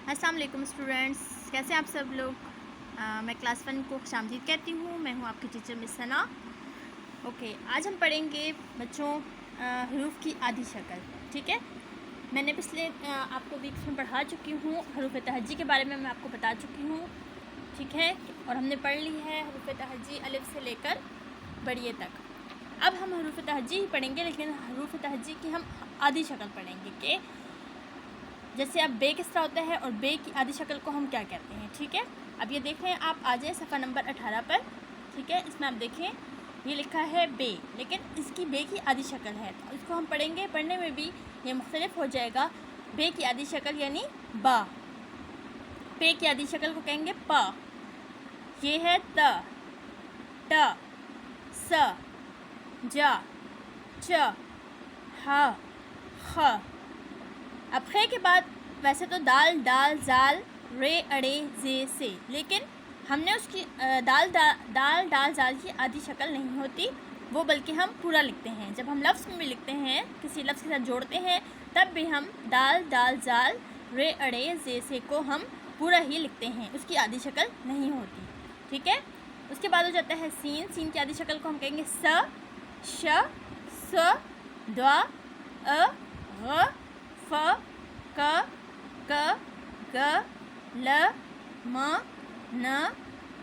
السلام علیکم اسٹوڈینٹس، کیسے ہیں آپ سب لوگ؟ میں کلاس 1 کو خوش آمدید کہتی ہوں۔ میں ہوں آپ کی ٹیچر مس ثنا۔ اوکے، آج ہم پڑھیں گے بچوں حروف کی آدھی شکل، ٹھیک ہے؟ میں نے پچھلے آپ کو ویکس میں پڑھا چکی ہوں، حروف تہجی کے بارے میں آپ کو بتا چکی ہوں، ٹھیک ہے؟ اور ہم نے پڑھ لی ہے حروف تہجی الف سے لے کر بڑیے تک۔ اب ہم حروف تہجی ہی پڑھیں گے، لیکن حروف تہجی کی ہم آدھی شکل پڑھیں گے کہ جیسے اب بے کس طرح ہوتا ہے اور بے کی آدھی شکل کو ہم کیا کہتے ہیں، ٹھیک ہے؟ اب یہ دیکھ رہے ہیں آپ، آ جائیں صفحہ نمبر 18 پر، ٹھیک ہے؟ اس میں آپ دیکھیں یہ لکھا ہے بے، لیکن اس کی بے کی آدھی شکل ہے، تو اس کو ہم پڑھیں گے، پڑھنے میں بھی یہ مختلف ہو جائے گا۔ بے کی آدھی شکل یعنی با، پے کی آدھی شکل کو کہیں گے پا، یہ ہے تا، ٹا، سا، جا، چ، ہا، خ۔ اب خے کے بعد ویسے تو دال، ڈال، زال، رے، اڑے، زے، سے، لیکن ہم نے اس کی دال ڈال زال کی آدھی شکل نہیں ہوتی، وہ بلکہ ہم پورا لکھتے ہیں۔ جب ہم لفظ میں بھی لکھتے ہیں، کسی لفظ کے ساتھ جوڑتے ہیں، تب بھی ہم دال زال، رے، اڑے، زے، سے کو ہم پورا ہی لکھتے ہیں، اس کی آدھی شکل نہیں ہوتی، ٹھیک ہے؟ اس کے بعد ہو جاتا ہے سین، سین کی آدھی شکل کو ہم کہیں گے س، ش، س، دوا، غ، ف، ک، گ، ل، م، ن،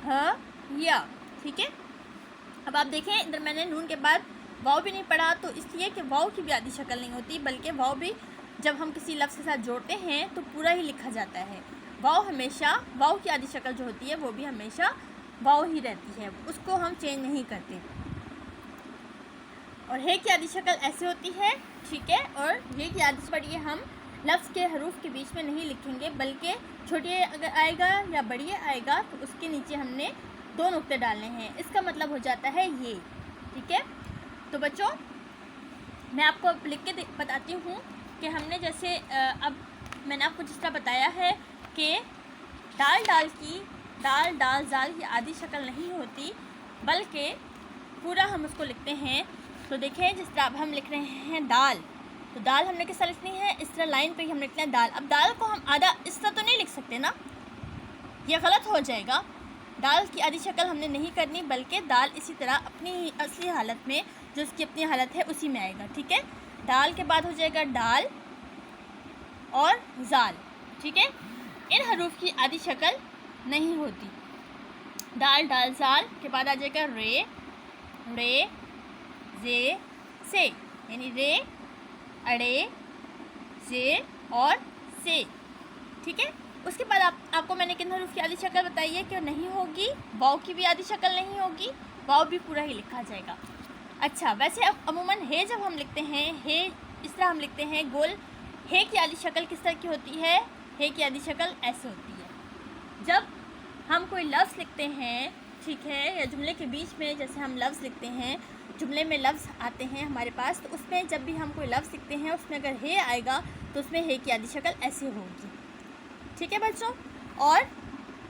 ہ، یا، ٹھیک ہے؟ اب آپ دیکھیں ادھر میں نے نون کے بعد واؤ بھی نہیں پڑھا، تو اس لیے کہ واؤ کی بھی آدھی شکل نہیں ہوتی، بلکہ واؤ بھی جب ہم کسی لفظ کے ساتھ جوڑتے ہیں تو پورا ہی لکھا جاتا ہے۔ واؤ ہمیشہ، واؤ کی آدھی شکل جو ہوتی ہے وہ بھی ہمیشہ واؤ ہی رہتی ہے، اس کو ہم چینج نہیں کرتے۔ اور ہے کی آدھی شکل ایسے ہوتی ہے، ٹھیک ہے؟ اور یہ کی آدھی پڑھیے ہم لفظ کے حروف کے بیچ میں نہیں لکھیں گے، بلکہ چھوٹیے اگر آئے گا یا بڑیے آئے گا تو اس کے نیچے ہم نے 2 نقطے ڈالنے ہیں، اس کا مطلب ہو جاتا ہے یہ، ٹھیک ہے؟ تو بچوں میں آپ کو اب لکھ کے بتاتی ہوں کہ ہم نے جیسے اب میں نے آپ کو جس طرح بتایا ہے کہ دال زال کی آدھی شکل نہیں ہوتی، بلکہ پورا ہم اس کو لکھتے ہیں۔ تو دیکھیں جس طرح اب ہم لکھ رہے ہیں دال، تو دال ہم نے کس طرح لکھنی ہے؟ اس طرح لائن پہ ہی ہم لکھتے ہیں دال۔ اب دال کو ہم آدھا اس طرح تو نہیں لکھ سکتے نا، یہ غلط ہو جائے گا۔ دال کی آدھی شکل ہم نے نہیں کرنی، بلکہ دال اسی طرح اپنی اصلی حالت میں، جو اس کی اپنی حالت ہے اسی میں آئے گا، ٹھیک ہے؟ دال کے بعد ہو جائے گا ڈال اور زال، ٹھیک ہے؟ ان حروف کی آدھی شکل نہیں ہوتی۔ دال زال کے بعد آ جائے گا رے، ڑے، زے، سے، یعنی رے، اڑے، زے اور سے، ٹھیک ہے؟ اس کے بعد آپ کو میں نے کن حروف کی آدھی شکل بتائی ہے کہ نہیں ہوگی، واؤ کی بھی آدھی شکل نہیں ہوگی، واؤ بھی پورا ہی لکھا جائے گا۔ اچھا، ویسے عموماً ہے جب ہم لکھتے ہیں، ہے اس طرح ہم لکھتے ہیں گول، ہے کی آدھی شکل کس طرح کی ہوتی ہے؟ ہے کی آدھی شکل ایسے ہوتی ہے، جب ہم کوئی لفظ لکھتے ہیں، ٹھیک ہے، یا جملے کے بیچ میں جیسے ہم لفظ لکھتے ہیں، جملے میں لفظ آتے ہیں ہمارے پاس، تو اس میں جب بھی ہم کوئی لفظ لکھتے ہیں اس میں اگر ہے آئے گا تو اس میں ہے کی آدھی شکل ایسے ہوگی، ٹھیک ہے بچوں؟ اور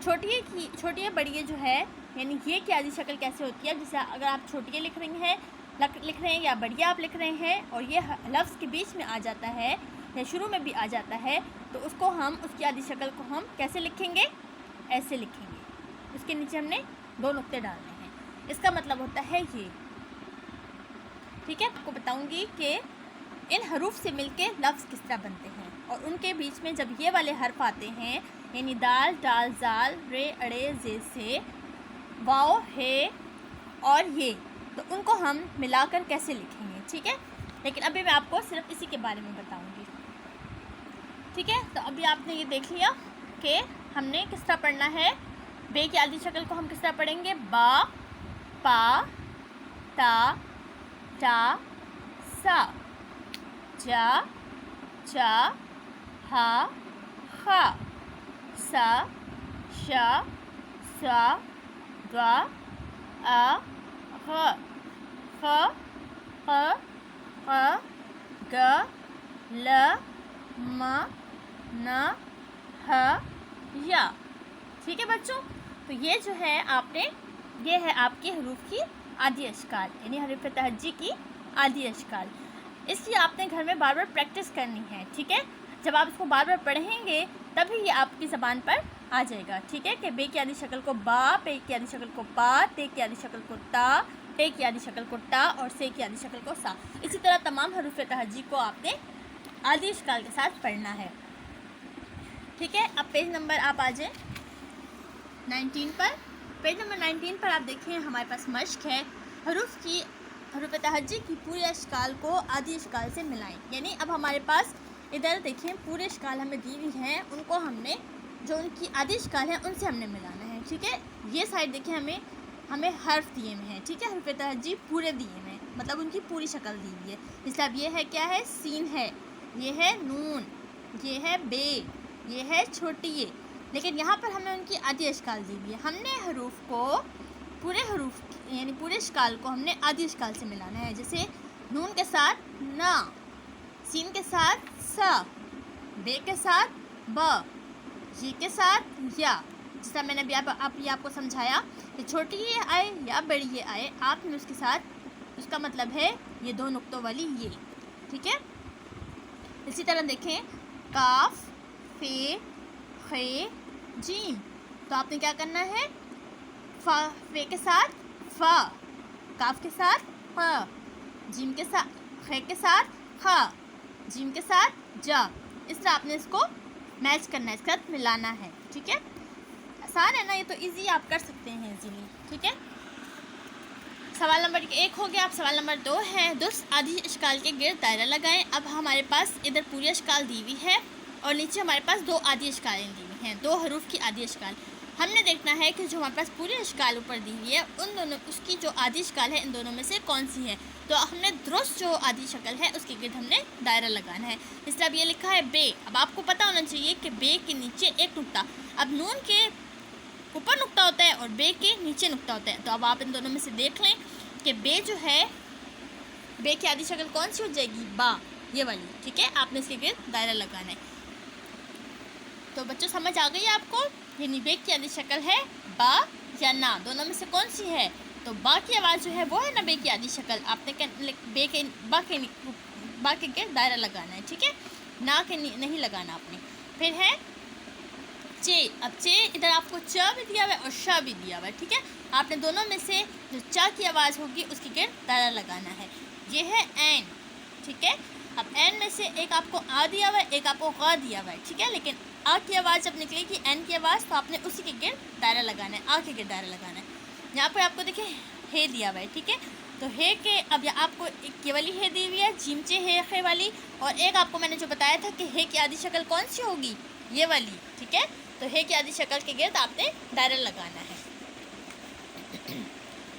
چھوٹی بڑی جو ہے، یعنی یہ کی آدھی شکل کیسے ہوتی ہے؟ جیسے اگر آپ چھوٹی لکھ رہے ہیں یا بڑیا آپ لکھ رہے ہیں اور یہ لفظ کے بیچ میں آ جاتا ہے یا شروع میں بھی آ جاتا ہے، تو اس کو ہم، اس کی آدھی شکل کو ہم کیسے لکھیں گے؟ ایسے لکھیں گے، اس کے نیچے ہم نے 2 نقطے ڈالنے ہیں، اس کا مطلب ہوتا ہے یہ، ٹھیک ہے؟ آپ کو بتاؤں گی کہ ان حروف سے مل کے لفظ کس طرح بنتے ہیں، اور ان کے بیچ میں جب یہ والے حرف آتے ہیں، یعنی دال زال، رے، اڑے، زے، سے، واؤ، ہے اور یہ، تو ان کو ہم ملا کر کیسے لکھیں گے، ٹھیک ہے؟ لیکن ابھی میں آپ کو صرف اسی کے بارے میں بتاؤں گی، ٹھیک ہے؟ تو ابھی آپ نے یہ دیکھ لیا کہ ہم نے کس طرح پڑھنا ہے۔ بے کی آدھی شکل کو ہم کس طرح پڑھیں گے؟ با، پا، تا، ٹا، سا، جا، چا، ہا، خا، سا، شا، سا، دوا، غ، خ، ق، گ، ل، م، ن، ہ، یا، ٹھیک ہے بچوں؟ تو یہ جو ہے یہ ہے آپ کے حروف کی آدھی اشکال، یعنی حروف تہجی کی آدھی اشکال۔ اس کی آپ نے گھر میں بار بار پریکٹس کرنی ہے، ٹھیک ہے؟ जब आप इसको बार बार पढ़ेंगे तभी ये आपकी ज़बान पर आ जाएगा, ठीक है। कि बे की आधी शक्ल को बा, पे की आधी शक्ल को पा, ते की आधी शक्ल को ता, टे की आधी शक्ल को टा और से की आधी शक्ल को सा। इसी तरह तमाम हरूफ तहज्जी को आपने आधी इश्काल के साथ पढ़ना है, ठीक है। अब पेज नंबर आप आ जाए 19 पर। पेज नंबर 19 पर आप देखें हमारे पास मश्क है, हरूफ तहज्जी की पूरे इश्काल को आधी इश्काल से मिलाएं। यानी अब हमारे पास इधर देखें पूरे इश्काल हमें दी हुई हैं, उनको हमने जो उनकी आधी इश्काल है उनसे हमने मिलाना है, ठीक है। ये साइड देखें हमें हर्फ दिए हुए हैं, ठीक है। हरूफ तहज्जी पूरे दिए हुए हैं, मतलब उनकी पूरी शक्ल दी हुई है। इसलिए अब ये है क्या है, सीन है, ये है नून, ये है बे, ये है छोटी ये। लेकिन यहाँ पर हमें उनकी आधी इश्काल दी हुई है। हमने हरूफ को पूरे हरूफ यानी पूरे इश्काल को हमने आधी इश्काल से मिलाना है। जैसे नून के साथ ना, सीन के साथ सा, बे के साथ ब, ये के साथ या। जैसा मैंने अभी आपको समझाया कि छोटी ये आए या बड़ी ये आए, आपने उसके साथ उसका मतलब है ये दो नुक्तों वाली ये, ठीक है। इसी तरह देखें काफ, फे, खे, जीम, तो आपने क्या करना है, फे के साथ फा, काफ के साथ फ, जीम के साथ खे के साथ खा, जीम के साथ जा। इस तरह आपने इसको मैच करना है, इसके साथ मिलाना है, ठीक है। आसान है ना, ये तो इजी आप कर सकते हैं इजीली, ठीक है। सवाल नंबर 1 हो गया। अब सवाल नंबर 2 है, दुरुस्त आधी इश्काल के गिर्द दायरा लगाएं। अब हमारे पास इधर पूरी इश्काल दी हुई है और नीचे हमारे पास 2 आधी इश्कालें दी हुई हैं, 2 हरूफ की आधी इश्काल। हमने देखना है कि जो हमारे पास पूरी इश्काल ऊपर दी हुई है उन दोनों, उसकी जो आधी इश्काल है इन दोनों में से कौन सी है। तो हमने दुरुस्त जो आधी शक्ल है उसके गिर्द हमने दायरा लगाना है। इसलिए अब ये लिखा है बे। अब आपको पता होना चाहिए कि बे के नीचे एक नुक्ता, अब नून के ऊपर नुक्ता होता है और बे के नीचे नुक्ता होता है। तो अब आप इन दोनों में से देख लें कि बे जो है, बे की आधी शक्ल कौन सी हो जाएगी, बा, ये वाली, ठीक है। आपने इसके गिर्द दायरा लगाना है। तो बच्चों समझ आ गई आपको, यानी बे की आधी शक्ल है बा या ना, दोनों में से कौन सी है। तो बा की आवाज़ जो है वो है ना बे की आधी शक्ल। आपने बे के बा के गिर्द दायरा लगाना है, ठीक है, ना के नहीं लगाना आपने। फिर है चे। अब चे इधर आपको च भी दिया हुआ है और श भी दिया हुआ है, ठीक है। आपने दोनों में से जो च की आवाज़ होगी उसकी गिर्द दायरा लगाना है। ये है ऐन, ठीक है। अब ऐन में से एक आपको आ दिया हुआ है, एक आपको ग दिया हुआ है, ठीक है। लेकिन आ की आवाज़ जब निकलेगी ऐन की आवाज़ तो आपने उसी के गिर्द दायरा लगाना है, आ के गिर्द दायरा लगाना है। यहाँ पर आपको देखिए हे दिया हुआ है, ठीक है। तो हे के अब आपको एक ये वाली हे दी हुई है, जीमचे हे खे वाली, और एक आपको मैंने जो बताया था कि हे की आधी शक्ल कौन सी होगी, ये वाली, ठीक है। तो हे की आधी शक्ल के गिर्द आपने दायरा लगाना है।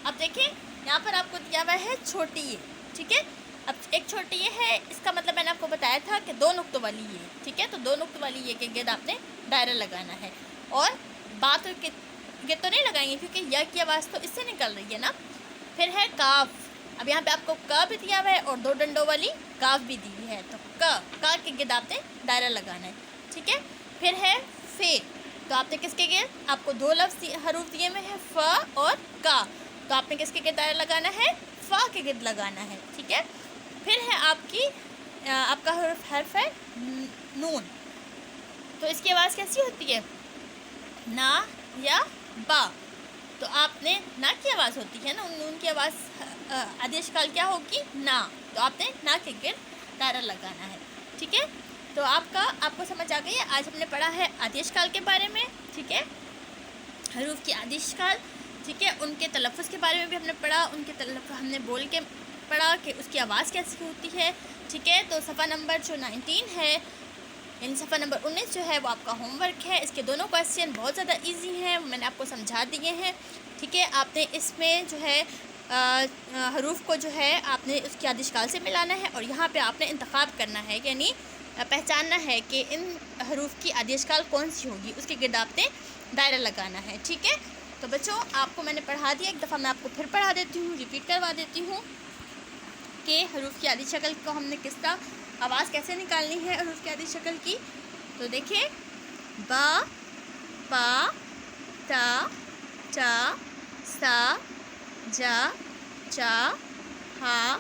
अब देखिए यहाँ पर आपको दिया हुआ है छोटी ये, ठीक है। अब एक छोटी ये है, इसका मतलब मैंने आपको बताया था कि 2 नुक्तों वाली ये, ठीक है। तो 2 नुक्तों वाली ये के गिर्द आपने दायरा लगाना है। और बात के गिर्द तो नहीं लगाएंगे क्योंकि या की आवाज़ तो इससे निकल रही है ना। फिर है काफ। अब यहाँ पे आपको क भी दिया हुआ है और 2 डंडों वाली काफ भी दी हुई है, तो क के गिर्द आपने दायरा लगाना है, ठीक है। फिर है फे। तो आपने किसके गिर्द, आपको 2 लफ्ज़ हरूफ दिए हुए हैं, फ और का, तो आपने किसके गिर्द दायरा लगाना है, फ़ा के गिर्द लगाना है, ठीक है। फिर है आपका हर्फ है नून। तो इसकी आवाज़ कैसी होती है, ना या बा। तो आपने ना की आवाज़ होती है ना, नून की आवाज़ आधी इश्काल क्या होगी, ना। तो आपने ना के गिर्द दायरा लगाना है, ठीक है। तो आपको समझ आ गई है। आज हमने पढ़ा है आधी इश्काल के बारे में, ठीक है, हरूफ की आधी इश्काल, ठीक है। उनके तलफ़्फ़ुज़ के बारे में भी हमने पढ़ा, उनके तलफ़्फ़ुज़ हमने बोल के पढ़ा कि उसकी आवाज़ कैसी होती है, ठीक है। तो सफ़ा नंबर जो 19 है, यानी सफ़ा नंबर 19 जो है वो आपका होमवर्क है। इसके दोनों क्वेश्चन बहुत ज़्यादा इजी हैं, मैंने आपको समझा दिए हैं, ठीक है। आपने इसमें जो है हरूफ को जो है आपने उसकी आधी इश्काल से मिलाना है और यहाँ पे आपने इंतखाब करना है, यानी पहचानना है कि इन हरूफ की आधी इश्काल कौन सी होगी, उसके गिर्द आपने दायरा लगाना है, ठीक है। तो बच्चों आपको मैंने पढ़ा दिया, एक दफ़ा मैं आपको फिर पढ़ा देती हूँ, रिपीट करवा देती हूँ कि हरूफ की आधी शक्ल को हमने किस तरह आवाज़ कैसे निकालनी है हरूफ की आधी शक्ल की। तो देखिए बा, पा, ता, चा, सा, जा, चा, हा,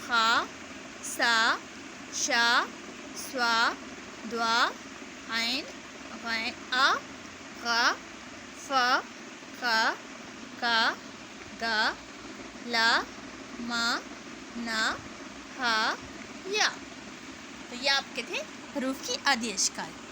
खा, सा, शा, स्वा, دعا عین غین آ غا فا خا کا گا لا ما نا ہا یا. تو یہ آپ کے تھے حروف کی عادی اشکال.